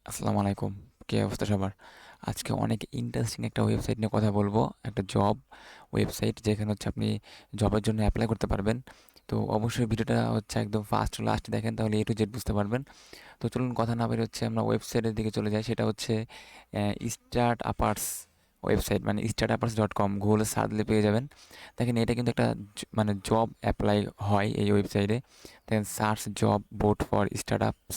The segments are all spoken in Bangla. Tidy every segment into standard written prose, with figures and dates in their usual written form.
আসসালামু আলাইকুম। কি অবস্থা সবার? আজকে অনেক ইন্টারেস্টিং একটা ওয়েবসাইট নিয়ে কথা বলবো। একটা জব ওয়েবসাইট যেখানে হচ্ছে আপনি জবের জন্য এপ্লাই করতে পারবেন। তো অবশ্যই ভিডিওটা হচ্ছে একদম ফার্স্ট টু লাস্ট দেখেন, তাহলে A to Z বুঝতে পারবেন। তো চলুন কথা না বের হচ্ছে আমরা ওয়েবসাইটের দিকে চলে যাই। সেটা হচ্ছে স্টার্ট আপার্স ওয়েবসাইট, মানে startuppers.com। গুগলে সার্চ দিলে পেয়ে যাবেন। দেখেন এটা কিন্তু একটা মানে জব অ্যাপ্লাই হয় এই ওয়েবসাইটে। দেখেন search job board for startups.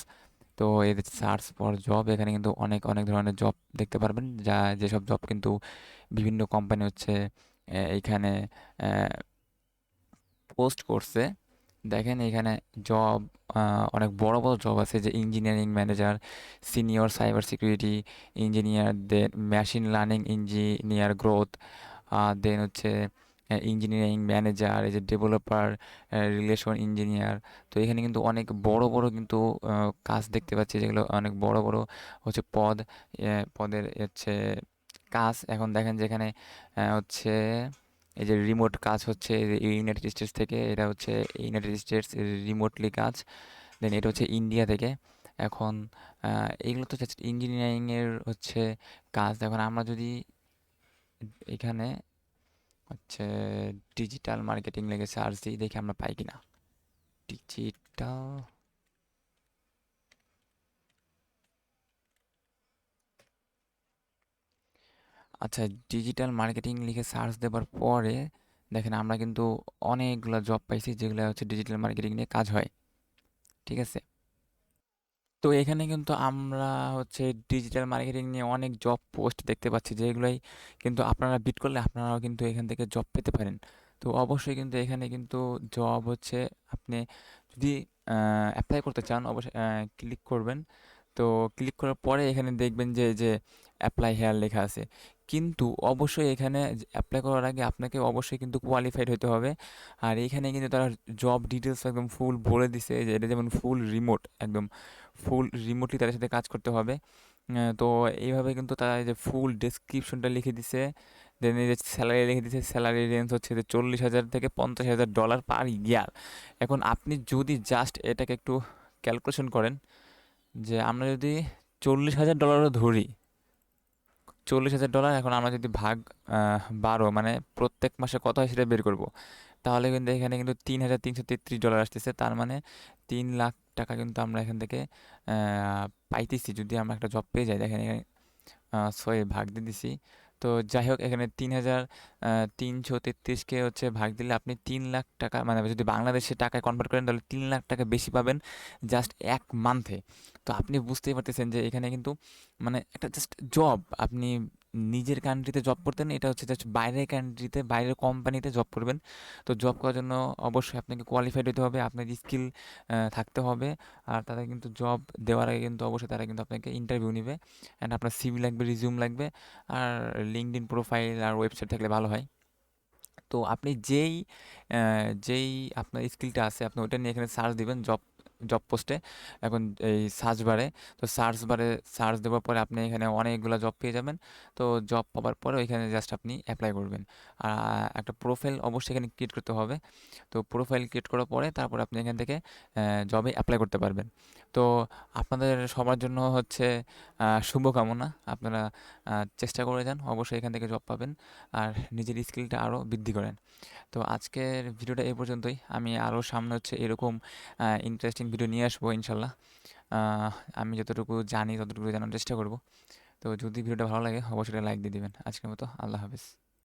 তো এই সার্চ ফর জব, এখানে কিন্তু অনেক অনেক ধরনের জব দেখতে পারবেন, যেসব জব কিন্তু বিভিন্ন কোম্পানি হচ্ছে এইখানে পোস্ট করছে। দেখেন এখানে জব, অনেক বড় বড় জব আছে, যে engineering manager, senior cyber security engineer, then machine learning engineer growth, then হচ্ছে ইঞ্জিনিয়ারিং ম্যানেজার, এই যে ডেভেলপার রিলেশন ইঞ্জিনিয়ার। তো এখানে কিন্তু অনেক বড় বড় কিন্তু কাজ দেখতে পাচ্ছি, যেগুলো অনেক বড় বড় হচ্ছে পদ, পদের হচ্ছে কাজ। এখন দেখেন যেখানে হচ্ছে এই যে রিমোট কাজ হচ্ছে ইউনাইটেড স্টেটস থেকে, এটা হচ্ছে ইউনাইটেড স্টেটস রিমোটলি কাজ। দেন এটা হচ্ছে ইন্ডিয়া থেকে। এখন এইগুলো তো জাস্ট ইঞ্জিনিয়ারিংয়ের হচ্ছে কাজ। এখন আমরা যদি এখানে হচ্ছে ডিজিটাল মার্কেটিং লেগে সার্চ দিই, দেখি আমরা পাই কিনা। ডিজিটাল, আচ্ছা, ডিজিটাল মার্কেটিং লিখে সার্চ দেওয়ার পরে দেখেন আমরা কিন্তু অনেকগুলো জব পাইছি, যেগুলো হচ্ছে ডিজিটাল মার্কেটিং নিয়ে কাজ হয়। ঠিক আছে। তো এখানে কিন্তু আমরা হচ্ছে ডিজিটাল মার্কেটিং নিয়ে অনেক জব পোস্ট দেখতে পাচ্ছি, যেগুলোই কিন্তু আপনারা বিট করলে আপনারাও কিন্তু এখান থেকে জব পেতে পারেন। তো অবশ্যই কিন্তু এখানে কিন্তু জব হচ্ছে আপনি যদি অ্যাপ্লাই করতে চান, অবশ্যই ক্লিক করবেন। তো ক্লিক করার পরে এখানে দেখবেন যে যে অ্যাপ্লাই হেয়ার লেখা আছে। কিন্তু অবশ্যই এখানে অ্যাপ্লাই করার আগে আপনাকে অবশ্যই কিন্তু কোয়ালিফাইড হতে হবে। আর এখানে কিন্তু তারা জব ডিটেলস একদম ফুল বলে দিছে, যে এটা যেমন ফুল রিমোট, একদম ফুল রিমোটলি তাদের সাথে কাজ করতে হবে। তো এইভাবে কিন্তু তারা এই যে ফুল ডেসক্রিপশনটা লিখে দিছে। দেন এই যে স্যালারি লিখে দিছে, স্যালারি রেঞ্জ হচ্ছে যে 40,000 থেকে $50,000 পার ইয়ার। এখন আপনি যদি জাস্ট এটাকে একটু ক্যালকুলেশন করেন, যে আমরা যদি $40,000 ধরি, $40,000 এখন আমরা যদি ভাগ 12, মানে প্রত্যেক মাসে কত হয় সেটা বের করব, তাহলে কিন্তু এখানে কিন্তু $3,333 আসতেছে। তার মানে 3 লাখ টাকা কিন্তু আমরা এখান থেকে পাইতেছি, যদি আমরা একটা জব পেয়ে যাই। দেখেন এখানে 6 ভাগ দিয়ে দিছি। তো যাই হোক, এখানে 3,333কে হচ্ছে ভাগ দিলে আপনি 3 লাখ টাকা, মানে যদি বাংলাদেশে টাকায় কনভার্ট করেন তাহলে 3 লাখ টাকা বেশি পাবেন জাস্ট 1 মান্থে। তো আপনি বুঝতেই পারতেছেন যে এখানে কিন্তু মানে একটা জাস্ট জব, আপনি নিজের কান্ট্রিতে জব করতেন, এটা হচ্ছে জাস্ট বাইরের কান্ট্রিতে, বাইরের কোম্পানিতে জব করবেন। তো জব করার জন্য অবশ্যই আপনাকে কোয়ালিফাইড হতে হবে, আপনার স্কিল থাকতে হবে। আর তাদের কিন্তু জব দেওয়ার আগে কিন্তু অবশ্যই তারা কিন্তু আপনাকে ইন্টারভিউ নেবে, অ্যান্ড আপনার সিভি লাগবে, রিজিউম লাগবে, আর লিঙ্কডইন প্রোফাইল আর ওয়েবসাইট থাকলে ভালো হয়। তো আপনি যেই আপনার স্কিলটা আছে আপনি ওইটা নিয়ে এখানে সার্চ দিবেন জব জব পোস্টে। এখন এই সার্চ বারে, তো সার্চ বারে সার্চ দেওয়ার পরে আপনি এখানে অনেকগুলো জব পেয়ে যাবেন। তো জব পাওয়ার পরে ওইখানে জাস্ট আপনি অ্যাপ্লাই করবেন। আর একটা প্রোফাইল অবশ্যই এখানে ক্রিয়েট করতে হবে। তো প্রোফাইল ক্রিয়েট করার পরে তারপর আপনি এখান থেকে জবে অ্যাপ্লাই করতে পারবেন। তো আপনাদের সবার জন্য হচ্ছে শুভকামনা। আপনারা চেষ্টা করে যান, অবশ্যই এখান থেকে জব পাবেন। আর নিজের স্কিলটা আরও বৃদ্ধি করেন। তো আজকের ভিডিওটা এই পর্যন্তই। আমি আরও সামনে হচ্ছে এরকম ইন্টারেস্টিং ভিডিও নিয়ে আসবো ইনশাল্লাহ। আহ, আমি যতটুকু জানি ততটুকু জানার চেষ্টা করব। তো যদি ভিডিওটা ভালো লাগে অবশ্যই লাইক দিয়ে দিবেন। আজকের মতো আল্লাহ হাফেজ।